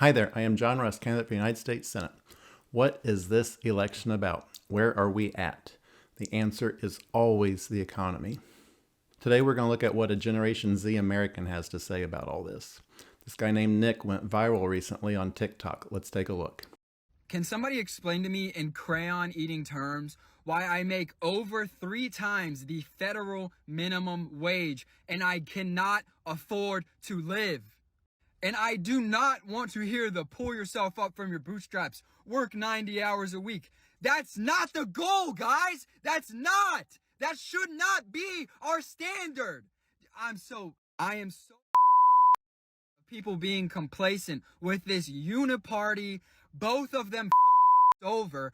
Hi there, I am John Russ, candidate for the United States Senate. What is this election about? Where are we at? The answer is always the economy. Today we're going to look at what a Generation Z American has to say about all this. This guy named Nick went viral recently on TikTok. Let's take a look. Can somebody explain to me in crayon eating terms why I make over 3 times the federal minimum wage and I cannot afford to live? And I do not want to hear the pull yourself up from your bootstraps, work 90 hours a week. That's not the goal, guys. That's not. That should not be our standard. I am so people being complacent with this uniparty, both of them over.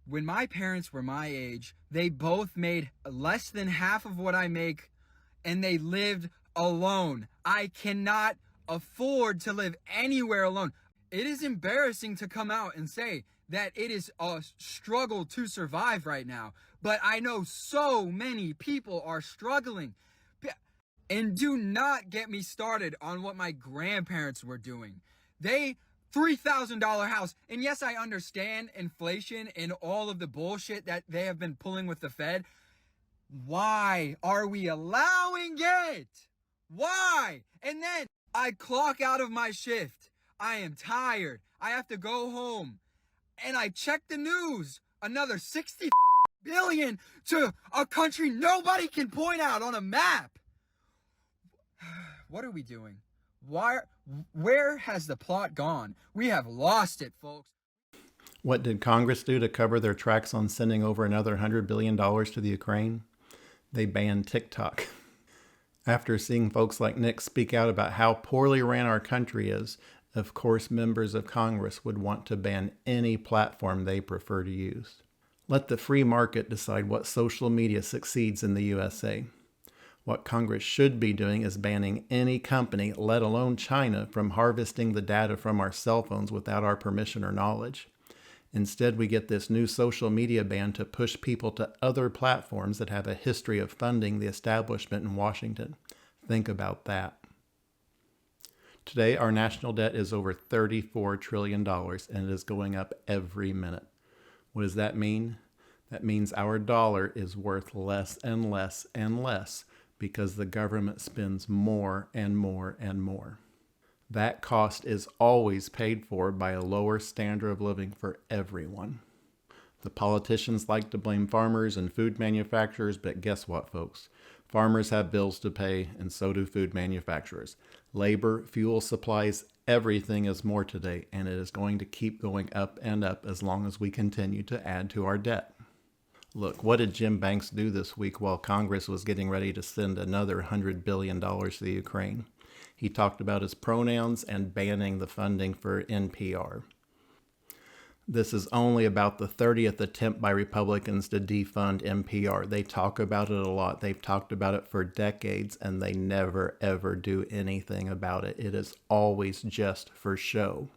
When my parents were my age, they both made less than half of what I make and they lived alone. I cannot afford to live anywhere alone. It is embarrassing to come out and say that it is a struggle to survive right now, but I know so many people are struggling. And do not get me started on what my grandparents were doing. They $3,000 house. And yes, I understand inflation and all of the bullshit that they have been pulling with the Fed. Why are we allowing it? Why? And then I clock out of my shift. I am tired. I have to go home. And I check the news. Another 60 billion to a country nobody can point out on a map. What are we doing? Where has the plot gone? We have lost it, folks. What did Congress do to cover their tracks on sending over another $100 billion to the Ukraine? They banned TikTok. After seeing folks like Nick speak out about how poorly ran our country is, of course members of Congress would want to ban any platform they prefer to use. Let the free market decide what social media succeeds in the USA. What Congress should be doing is banning any company, let alone China, from harvesting the data from our cell phones without our permission or knowledge. Instead, we get this new social media ban to push people to other platforms that have a history of funding the establishment in Washington. Think about that. Today, our national debt is over $34 trillion, and it is going up every minute. What does that mean? That means our dollar is worth less and less and less because the government spends more and more and more. That cost is always paid for by a lower standard of living for everyone. The politicians like to blame farmers and food manufacturers, but guess what, folks? Farmers have bills to pay, and so do food manufacturers. Labor, fuel supplies, everything is more today, and it is going to keep going up and up as long as we continue to add to our debt. Look, what did Jim Banks do this week while Congress was getting ready to send another $100 billion to the Ukraine? He talked about his pronouns and banning the funding for NPR. This is only about the 30th attempt by Republicans to defund NPR. They talk about it a lot. They've talked about it for decades, and they never, ever do anything about it. It is always just for show.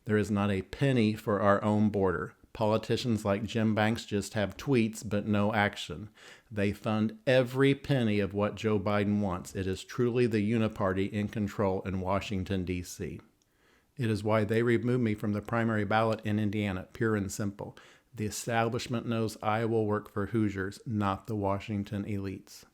There is not a penny for our own border. Politicians like Jim Banks just have tweets but no action. They fund every penny of what Joe Biden wants. It is truly the uniparty in control in Washington, D.C. It is why they removed me from the primary ballot in Indiana, pure and simple. The establishment knows I will work for Hoosiers, not the Washington elites.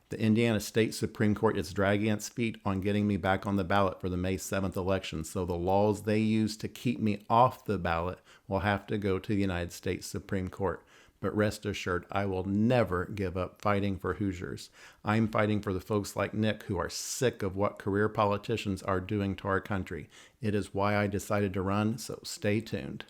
The Indiana State Supreme Court is dragging its feet on getting me back on the ballot for the May 7th election, so the laws they use to keep me off the ballot will have to go to the United States Supreme Court. But rest assured, I will never give up fighting for Hoosiers. I'm fighting for the folks like Nick who are sick of what career politicians are doing to our country. It is why I decided to run, so stay tuned.